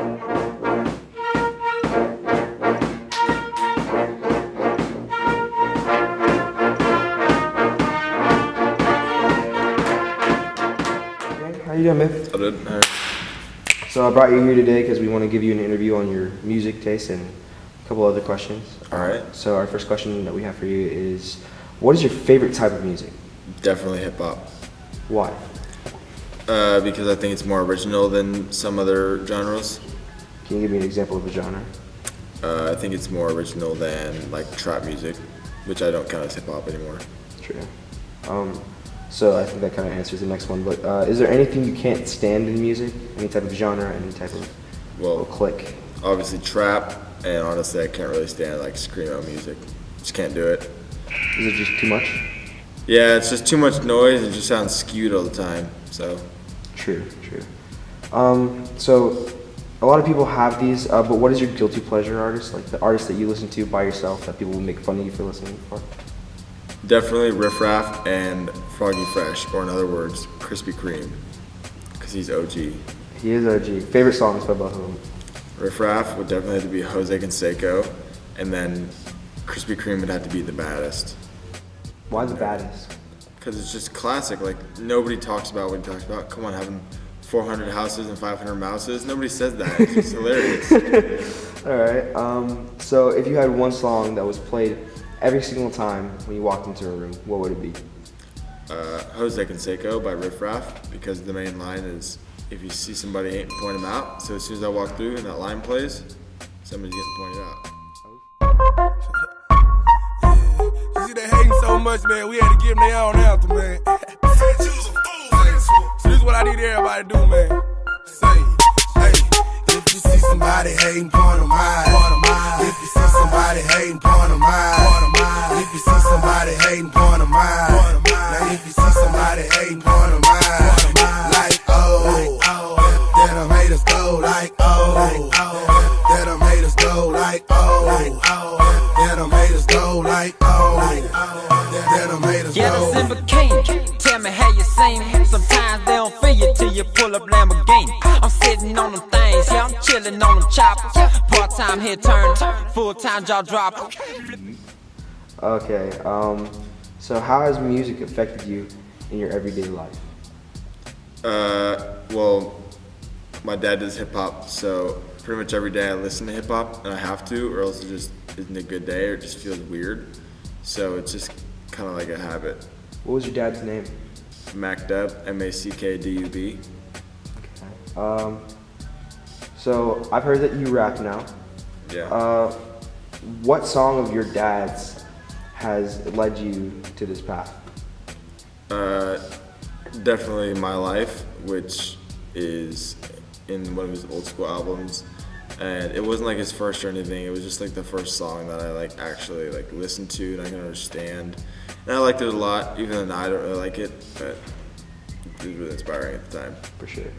How you doing, man? I did. So I brought you here today because we want to give you an interview on your music taste and a couple other questions. All right. So our first question that we have for you is, what is your favorite type of music? Definitely hip hop. Why? Because I think it's more original than some other genres. Can you give me an example of a genre? I think it's more original than like trap music, which I don't count as hip hop anymore. True. So I think that kind of answers the next one. But is there anything you can't stand in music? Any type of genre? Any type of click? Obviously trap, and honestly, I can't really stand like screamo music. Just can't do it. Is it just too much? Yeah, it's just too much noise. It just sounds skewed all the time. So. True. So a lot of people have these, but what is your guilty pleasure artist? Like the artist that you listen to by yourself that people will make fun of you for listening for? Definitely Riff Raff and Froggy Fresh, or in other words, Krispy Kreme, because he's OG. He is OG. Favorite songs by both of them? Riff Raff would definitely have to be Jose Canseco, and then Krispy Kreme would have to be the baddest. Why the baddest? Because it's just classic. Like, nobody talks about what he talks about. Come on, having 400 houses and 500 mouses. Nobody says that. It's just hilarious. All right. So if you had one song that was played every single time when you walked into a room, what would it be? Jose Canseco by Riff Raff, because the main line is, if you see somebody, point them out. So as soon as I walk through and that line plays, somebody's getting pointed out. You see, they hating so much, man. We had to give them their own anthem, man. So this is what I need everybody to do, man. Say, hey, if you see somebody hating, point them out. If you see somebody hating, point them out. If you see somebody hating, point them out. Now if you see somebody hating, point them out. Like, that them haters go. Like, that them haters go. Like, that them haters go. Like, that them haters go. Yeah, the Simba King. Tell me how you sing. Sometimes they don't feel you till you pull up Lamborghini. I'm sitting on them things, yeah, I'm chilling on them choppers. Part-time head turner, full-time jaw dropper. Okay. So how has music affected you in your everyday life? Well, my dad does hip hop, so pretty much every day I listen to hip hop, and I have to, or else it just isn't a good day, or it just feels weird. So it's just kind of like a habit. What was your dad's name? MacDub, M-A-C-K-D-U-B. Okay. So I've heard that you rap now. Yeah. What song of your dad's has led you to this path? Definitely My Life, which is in one of his old school albums. And it wasn't like his first or anything, it was just like the first song that I like actually like listened to and I can understand. And I liked it a lot, even though now I don't really like it, but it was really inspiring at the time. For sure.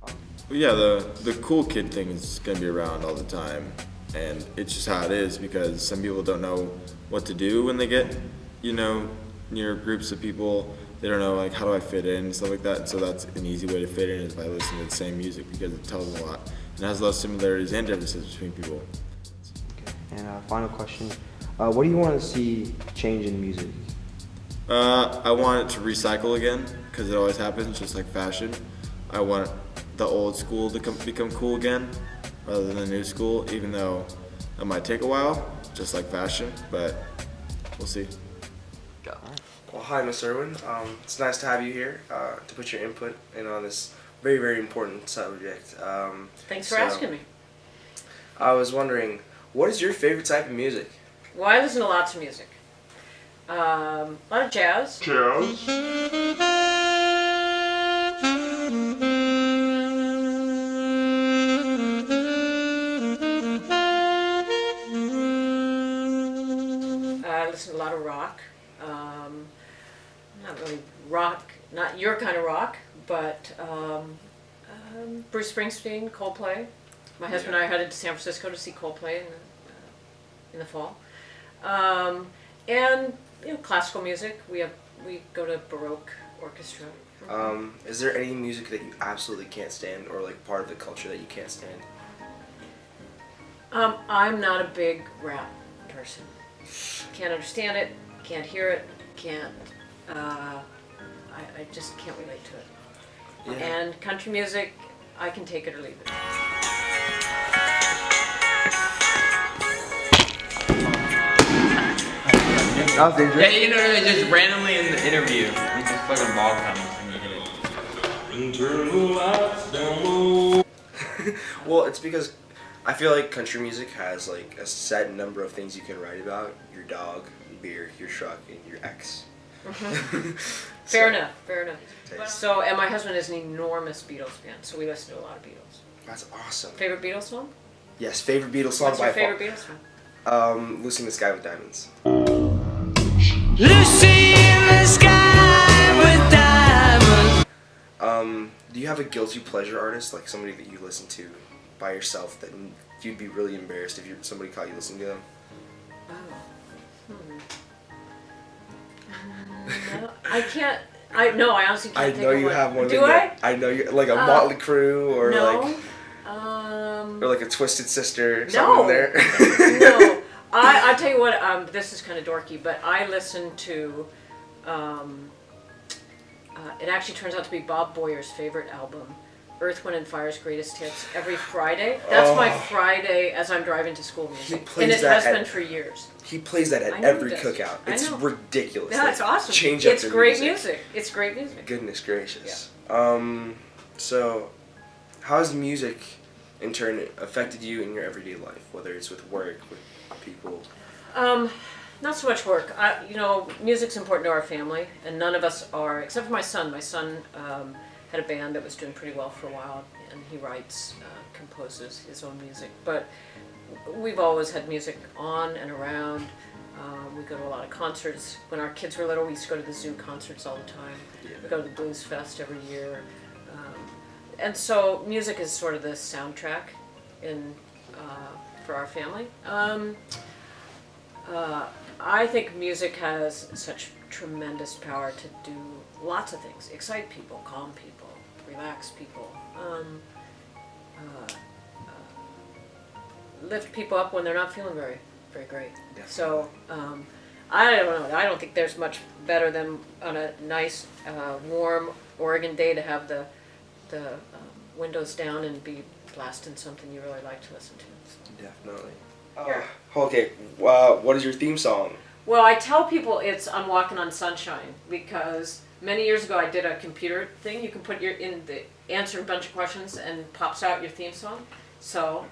But yeah, the cool kid thing is gonna be around all the time, and it's just how it is, because some people don't know what to do when they get, near groups of people. They don't know like, how do I fit in and stuff like that. And so that's an easy way to fit in, is by listening to the same music, because it tells a lot. And it has a lot of similarities and differences between people. Okay. And final question. What do you want to see change in music? I want it to recycle again, because it always happens, just like fashion. I want the old school to become cool again, rather than the new school, even though it might take a while, just like fashion, but we'll see. Well, hi, Ms. Irwin. It's nice to have you here to put your input in on this very, very important subject. Thanks for asking me. I was wondering, what is your favorite type of music? Well, I listen to lots of music. A lot of jazz. I listen to a lot of rock. Not really rock, not your kind of rock, but Bruce Springsteen, Coldplay. My husband and I headed to San Francisco to see Coldplay in the fall. And classical music. We go to Baroque orchestra. Is there any music that you absolutely can't stand, or like part of the culture that you can't stand? I'm not a big rap person. Can't understand it, can't hear it, can't, I just can't relate to it. Yeah. And country music, I can take it or leave it. That was dangerous. Yeah, you know, just randomly in the interview, you just fucking ball comes and you hit it. Well, it's because I feel like country music has like a set number of things you can write about: your dog, beer, your truck, and your ex. Fair enough, fair enough. Taste. So, and my husband is an enormous Beatles fan, so we listen to a lot of Beatles. That's awesome. Favorite Beatles song? Yes, favorite Beatles song What's your by favorite Beatles song? far. Lucy in the Sky with Diamonds. Lucy in the sky with diamonds. Do you have a guilty pleasure artist, like somebody that you listen to by yourself that you'd be really embarrassed if somebody caught you listening to them? No, I can't. I honestly can't I think know of you one. have one. Do I? I know you like a Motley Crue or No. like a Twisted Sister. Something in there. No. I tell you what. This is kind of dorky, but I listen to. It actually turns out to be Bob Boyer's favorite album, Earth, Wind and Fire's Greatest Hits, every Friday. That's my Friday as I'm driving to school music, plays and it that has been for years. He plays that I at know every he does. cookout. I It's know. ridiculous. Yeah, it's awesome. Change up It's the great music. It's great music. Goodness gracious. So how has music in turn affected you in your everyday life, whether it's with work, with people? Not so much work. Music's important to our family, and none of us are, except for my son. My son had a band that was doing pretty well for a while, and he writes, composes his own music. But we've always had music on and around. We go to a lot of concerts. When our kids were little, we used to go to the zoo concerts all the time. We go to the Blues Fest every year. And so music is sort of the soundtrack for our family. I think music has such tremendous power to do lots of things. Excite people, calm people, relax people, lift people up when they're not feeling very, very great. Definitely. So I don't know. I don't think there's much better than on a nice, warm Oregon day to have the windows down and be blasting something you really like to listen to. So. Definitely. Here. Okay. What is your theme song? Well, I tell people it's I'm Walking on Sunshine because many years ago I did a computer thing. You can put answer a bunch of questions and pops out your theme song. So,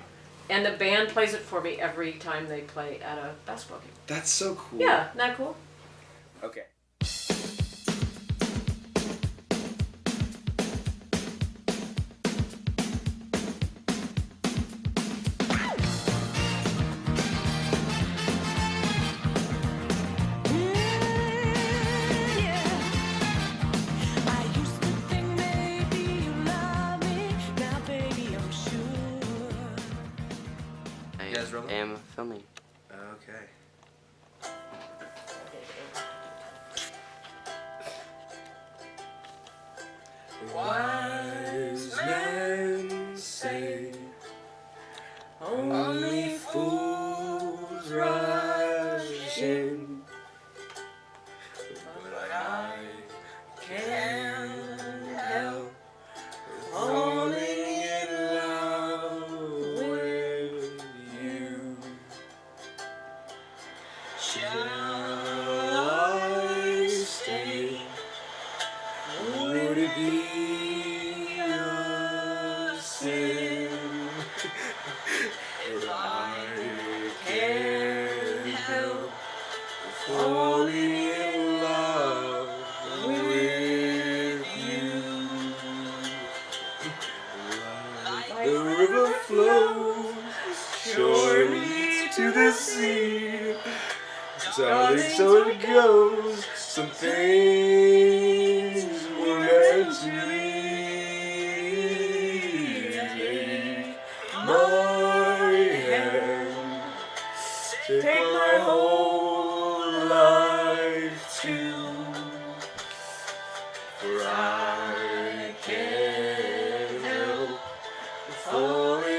and the band plays it for me every time they play at a basketball game. That's so cool. Yeah, isn't that cool? Okay. I am filming. Okay. Wise men say only fools rush in, but I can't help falling in love with you. Shall I stay? Would it be a sin if I can't help falling in love with you? Like the river flows surely to the sea, darling, so it goes. Some things were meant to be. Take my hand, take my whole life too, for I can't help falling